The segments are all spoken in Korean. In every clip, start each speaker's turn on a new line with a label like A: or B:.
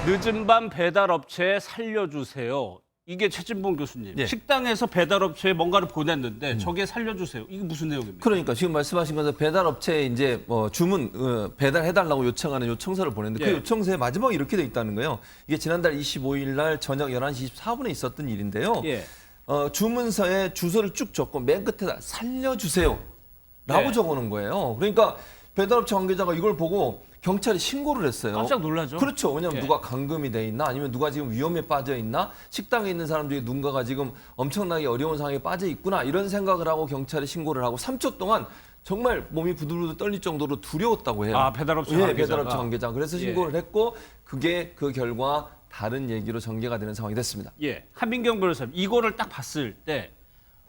A: 늦은 밤 배달업체에 살려주세요. 이게 최진봉 교수님.
B: 예.
A: 식당에서 배달업체에 뭔가를 보냈는데 저게 살려주세요. 이게 무슨 내용입니까?
B: 그러니까 지금 말씀하신 것은 배달업체에 이제 주문 배달해달라고 요청하는 요청서를 보냈는데
A: 예.
B: 그 요청서에 마지막에 이렇게 돼 있다는 거예요. 이게 지난달 25일 날 저녁 11시 24분에 있었던 일인데요.
A: 예.
B: 주문서에 주소를 쭉 적고 맨 끝에다 살려주세요 라고
A: 네.
B: 적어놓은 거예요. 그러니까 배달업체 관계자가 이걸 보고 경찰에 신고를 했어요.
A: 깜짝 놀라죠.
B: 그렇죠. 왜냐하면
A: 예.
B: 누가 감금이 돼 있나 아니면 누가 지금 위험에 빠져 있나 식당에 있는 사람 중에 누군가가 지금 엄청나게 어려운 상황에 빠져 있구나 이런 생각을 하고 경찰에 신고를 하고 3초 동안 정말 몸이 부들부들 떨릴 정도로 두려웠다고 해요.
A: 아, 배달업체
B: 예,
A: 관계자가.
B: 배달업체 관계자. 그래서 신고를 했고 그게 그 결과 다른 얘기로 전개가 되는 상황이 됐습니다.
A: 예. 한민경 변호사님, 이거를 딱 봤을 때,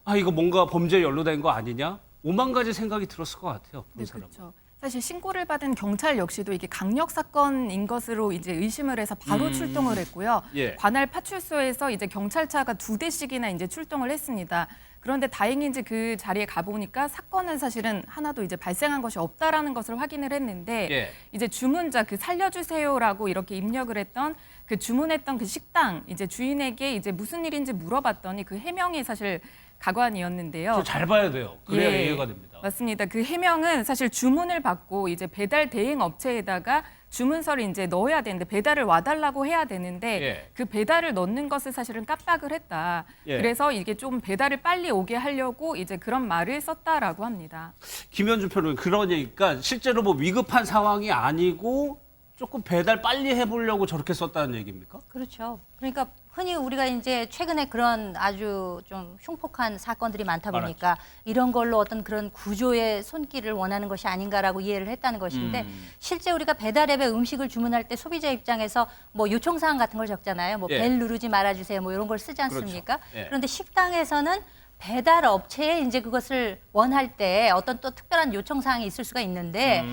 A: 아, 이거 뭔가 범죄에 연루된 거 아니냐? 오만 가지 생각이 들었을 것 같아요. 본
C: 네,
A: 사람은.
C: 그렇죠. 사실 신고를 받은 경찰 역시도 이게 강력 사건인 것으로 이제 의심을 해서 바로 출동을 했고요.
A: 예.
C: 관할 파출소에서 이제 경찰차가 2대씩이나 이제 출동을 했습니다. 그런데 다행인지 그 자리에 가보니까 사건은 사실은 하나도 이제 발생한 것이 없다라는 것을 확인을 했는데
A: 예.
C: 이제 주문자 그 살려주세요라고 이렇게 입력을 했던 그 주문했던 그 식당 이제 주인에게 이제 무슨 일인지 물어봤더니 그 해명이 사실 가관이었는데요.
A: 저 잘 봐야 돼요. 그래야
C: 예,
A: 이해가 됩니다.
C: 맞습니다. 그 해명은 사실 주문을 받고 이제 배달 대행 업체에다가 주문서를 이제 넣어야 되는데 배달을 와달라고 해야 되는데
A: 예.
C: 그 배달을 넣는 것을 사실은 깜빡을 했다.
A: 예.
C: 그래서 이게 좀 배달을 빨리 오게 하려고 이제 그런 말을 썼다라고 합니다.
A: 김현주 평론가, 그러니까 실제로 뭐 위급한 상황이 아니고 조금 배달 빨리 해보려고 저렇게 썼다는 얘기입니까?
D: 그렇죠. 그러니까 흔히 우리가 이제 최근에 그런 아주 좀 흉폭한 사건들이 많다 보니까 이런 걸로 어떤 그런 구조의 손길을 원하는 것이 아닌가라고 이해를 했다는 것인데 실제 우리가 배달앱에 음식을 주문할 때 소비자 입장에서 뭐 요청사항 같은 걸 적잖아요. 뭐
A: 예.
D: 벨 누르지 말아주세요. 뭐 이런 걸 쓰지 않습니까?
A: 그렇죠. 예.
D: 그런데 식당에서는 배달 업체에 이제 그것을 원할 때 어떤 또 특별한 요청 사항이 있을 수가 있는데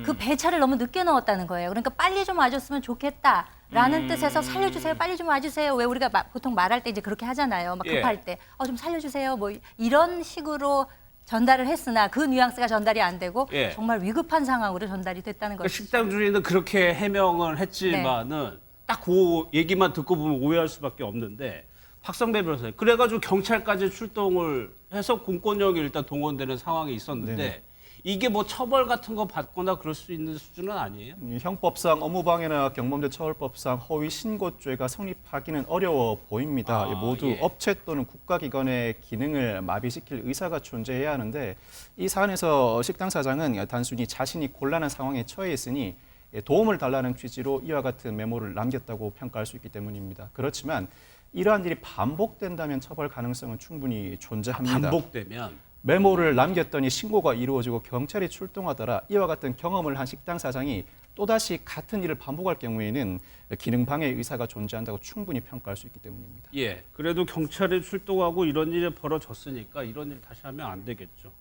D: 그 배차를 너무 늦게 넣었다는 거예요. 그러니까 빨리 좀 와줬으면 좋겠다라는 뜻에서 살려주세요, 빨리 좀 와주세요. 왜 우리가 보통 말할 때 이제 그렇게 하잖아요. 막
A: 예.
D: 급할 때, 좀 살려주세요. 뭐 이런 식으로 전달을 했으나 그 뉘앙스가 전달이 안 되고
A: 예.
D: 정말 위급한 상황으로 전달이 됐다는
A: 그러니까
D: 거죠.
A: 식당 주인은 그렇게 해명을 했지만은 딱 그 얘기만 듣고 보면 오해할 수밖에 없는데 박성배 변호사님, 그래가지고 경찰까지 출동을 해서 공권력이 일단 동원되는 상황이 있었는데
E: 네네.
A: 이게 뭐 처벌 같은 거 받거나 그럴 수 있는 수준은 아니에요?
E: 이 형법상 업무방해나 경범죄 처벌법상 허위 신고죄가 성립하기는 어려워 보입니다. 모두
A: 예.
E: 업체 또는 국가기관의 기능을 마비시킬 의사가 존재해야 하는데 이 사안에서 식당 사장은 단순히 자신이 곤란한 상황에 처해 있으니 도움을 달라는 취지로 이와 같은 메모를 남겼다고 평가할 수 있기 때문입니다. 그렇지만 이러한 일이 반복된다면 처벌 가능성은 충분히 존재합니다.
A: 반복되면
E: 메모를 남겼더니 신고가 이루어지고 경찰이 출동하더라 이와 같은 경험을 한 식당 사장이 또다시 같은 일을 반복할 경우에는 기능 방해 의사가 존재한다고 충분히 평가할 수 있기 때문입니다.
A: 예, 그래도 경찰이 출동하고 이런 일이 벌어졌으니까 이런 일 다시 하면 안 되겠죠.